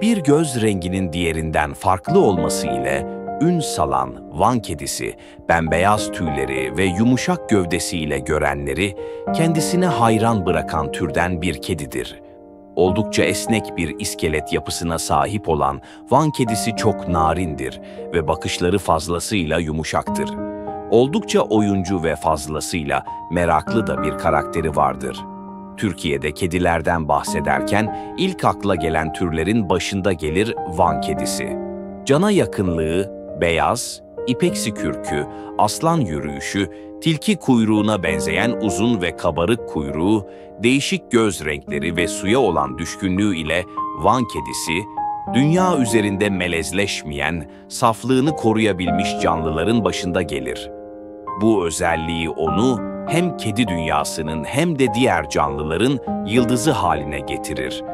Bir göz renginin diğerinden farklı olması ile ün salan Van kedisi, bembeyaz tüyleri ve yumuşak gövdesiyle görenleri kendisine hayran bırakan türden bir kedidir. Oldukça esnek bir iskelet yapısına sahip olan Van kedisi çok narindir ve bakışları fazlasıyla yumuşaktır. Oldukça oyuncu ve fazlasıyla meraklı da bir karakteri vardır. Türkiye'de kedilerden bahsederken ilk akla gelen türlerin başında gelir Van kedisi. Cana yakınlığı, beyaz, ipeksi kürkü, aslan yürüyüşü, tilki kuyruğuna benzeyen uzun ve kabarık kuyruğu, değişik göz renkleri ve suya olan düşkünlüğü ile Van kedisi, dünya üzerinde melezleşmeyen, saflığını koruyabilmiş canlıların başında gelir. Bu özelliği onu hem kedi dünyasının hem de diğer canlıların yıldızı haline getirir